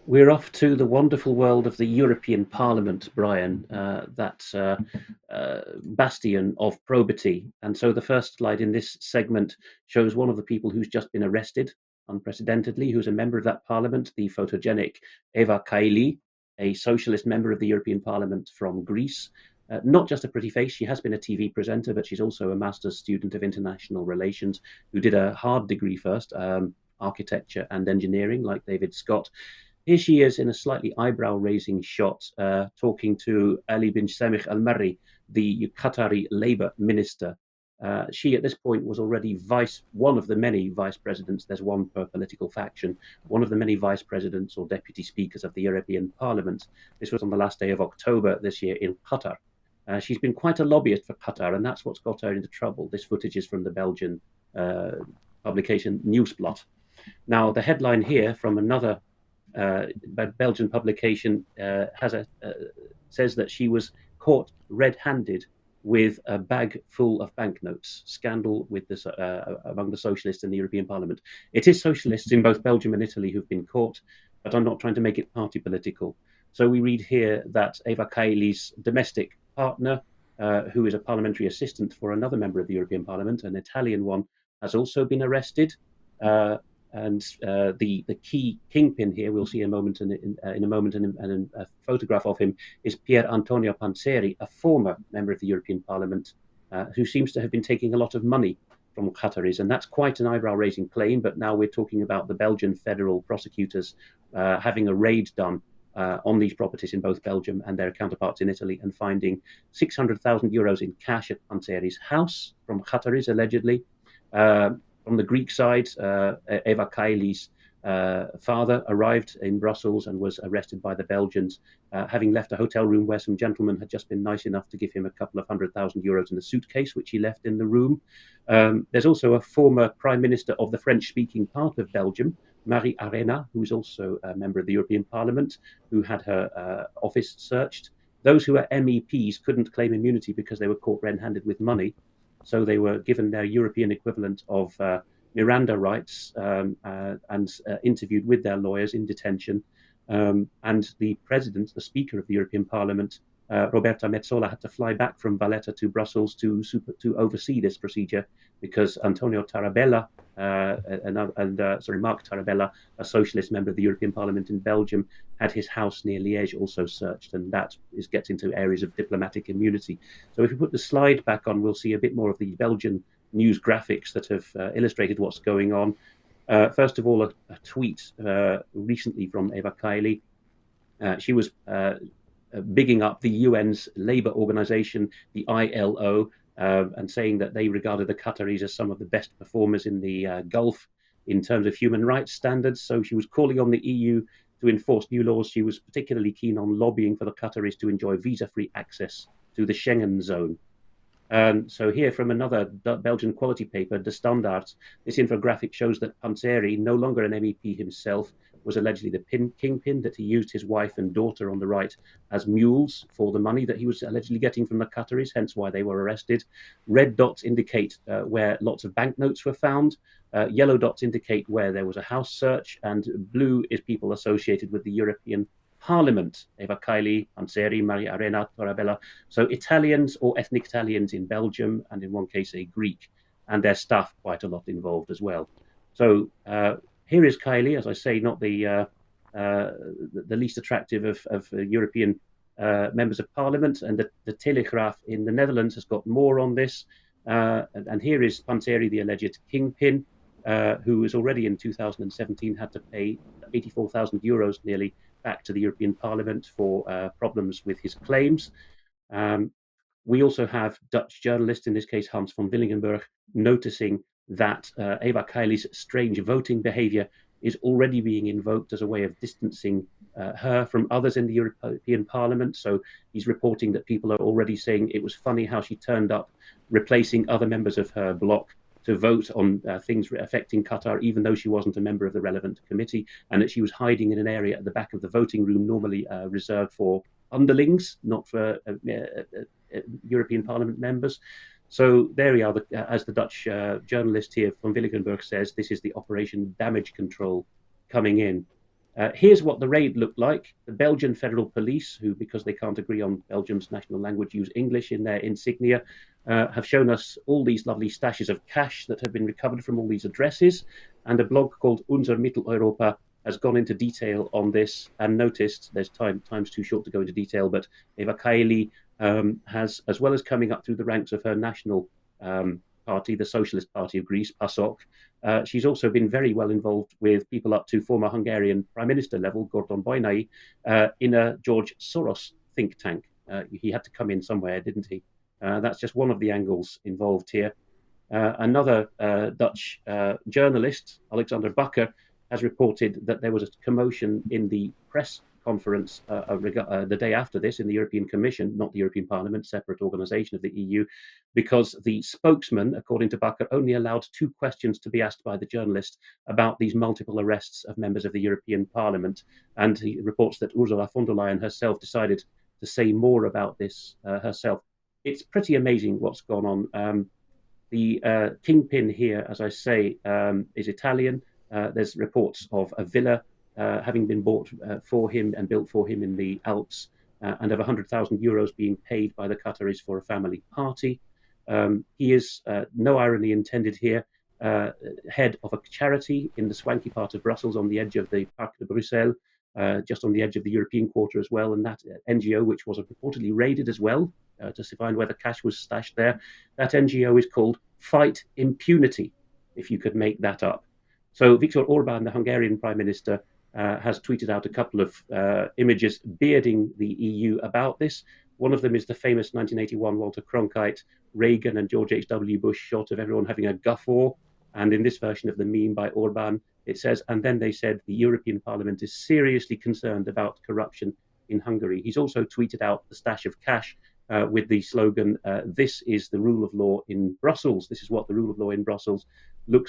We're off to the wonderful world of the European Parliament, Brian, that bastion of probity. And so the first slide in this segment shows one of the people who's just been arrested unprecedentedly, who's a member of that parliament, the photogenic Eva Kaili, a socialist member of the European Parliament from Greece. Not just a pretty face, she has been a TV presenter, but she's also a master's student of international relations who did a hard degree first, architecture and engineering, like David Scott. Here she is in a slightly eyebrow-raising shot, talking to Ali bin Samih al-Marri, the Qatari Labour minister. She, at this point, was already one of the many vice presidents. There's one per political faction. One of the many vice presidents or deputy speakers of the European Parliament. This was on the last day of October this year in Qatar. She's been quite a lobbyist for Qatar, and that's what's got her into trouble. This footage is from the Belgian publication Nieuwsblad. Now, the headline here from another Belgian publication says that she was caught red-handed with a bag full of banknotes. Scandal with this among the socialists in the European Parliament. It is socialists in both Belgium and Italy who've been caught, but I'm not trying to make it party political. So we read here that Eva Kaili's domestic partner, who is a parliamentary assistant for another member of the European Parliament, an Italian one, has also been arrested. And the key kingpin here, we'll see in a moment, in a moment, and a photograph of him is Pier-Antonio Panzeri, a former member of the European Parliament, who seems to have been taking a lot of money from Qataris, and that's quite an eyebrow-raising claim. But now we're talking about the Belgian federal prosecutors having a raid done on these properties in both Belgium and their counterparts in Italy, and finding 600,000 euros in cash at Panzeri's house from Qataris, allegedly. From the Greek side, Eva Kaili's father arrived in Brussels and was arrested by the Belgians, having left a hotel room where some gentlemen had just been nice enough to give him a couple of €100,000 in a suitcase, which he left in the room. There's also a former prime minister of the French-speaking part of Belgium, Marie Arena, who is also a member of the European Parliament, who had her office searched. Those who are MEPs couldn't claim immunity because they were caught red-handed with money. So they were given their European equivalent of Miranda rights and interviewed with their lawyers in detention. And the president, the speaker of the European Parliament, Roberta Metsola, had to fly back from Valletta to Brussels to oversee this procedure because Antonio Tarabella Mark Tarabella, a socialist member of the European Parliament in Belgium, had his house near Liège also searched, and that gets into areas of diplomatic immunity. So if we put the slide back on, we'll see a bit more of the Belgian news graphics that have illustrated what's going on. First of all, a tweet recently from Eva Kaili. She was bigging up the UN's labour organisation, the ILO, and saying that they regarded the Qataris as some of the best performers in the Gulf in terms of human rights standards. So she was calling on the EU to enforce new laws. She was particularly keen on lobbying for the Qataris to enjoy visa-free access to the Schengen zone. So here from another Belgian quality paper, De Standaard, this infographic shows that Panzeri, no longer an MEP himself, was allegedly the kingpin, that he used his wife and daughter on the right as mules for the money that he was allegedly getting from the Qataris, hence why they were arrested. Red dots indicate where lots of banknotes were found. Yellow dots indicate where there was a house search, and blue is people associated with the European Parliament, Eva Kaili, Panzeri, Marie Arena, Tarabella. So Italians or ethnic Italians in Belgium, and in one case a Greek, and their staff quite a lot involved as well. So here is Kaili, as I say, not the least attractive of European members of Parliament, and the Telegraaf in the Netherlands has got more on this. And here is Panzeri, the alleged kingpin, who has already in 2017 had to pay 84,000 euros nearly back to the European Parliament for problems with his claims. We also have Dutch journalists, in this case Hans van Willigenburg, noticing that Eva Kaili's strange voting behavior is already being invoked as a way of distancing her from others in the European Parliament. So he's reporting that people are already saying it was funny how she turned up replacing other members of her bloc to vote on things affecting Qatar, even though she wasn't a member of the relevant committee, and that she was hiding in an area at the back of the voting room, normally reserved for underlings, not for European Parliament members. So there we are, as the Dutch journalist here from Willigenburg says, this is the Operation Damage Control coming in. Here's what the raid looked like. The Belgian Federal Police, who, because they can't agree on Belgium's national language, use English in their insignia, have shown us all these lovely stashes of cash that have been recovered from all these addresses. And a blog called Unser Mitteleuropa has gone into detail on this and noticed, there's time's too short to go into detail, but Eva Kaili has, as well as coming up through the ranks of her national party, the Socialist Party of Greece, PASOK, she's also been very well involved with people up to former Hungarian Prime Minister level, Gordon Boynai, in a George Soros think tank. He had to come in somewhere, didn't he? That's just one of the angles involved here. Another Dutch journalist, Alexander Bakker, has reported that there was a commotion in the press conference the day after this in the European Commission, not the European Parliament, separate organization of the EU, because the spokesman, according to Bakker, only allowed 2 questions to be asked by the journalist about these multiple arrests of members of the European Parliament. And he reports that Ursula von der Leyen herself decided to say more about this herself. It's pretty amazing what's gone on. The kingpin here, as I say, is Italian. There's reports of a villa having been bought for him and built for him in the Alps, and of 100,000 euros being paid by the Qataris for a family party. He is, no irony intended here, head of a charity in the swanky part of Brussels on the edge of the Parc de Bruxelles, just on the edge of the European quarter as well. And that NGO, which was reportedly raided as well to find where the cash was stashed there, that NGO is called Fight Impunity, if you could make that up. So Viktor Orban, the Hungarian Prime Minister, has tweeted out a couple of images bearding the EU about this. One of them is the famous 1981 Walter Cronkite, Reagan and George H.W. Bush shot of everyone having a guffaw. And in this version of the meme by Orban, it says, and then they said the European Parliament is seriously concerned about corruption in Hungary. He's also tweeted out the stash of cash with the slogan, this is the rule of law in Brussels. This is what the rule of law in Brussels looks like.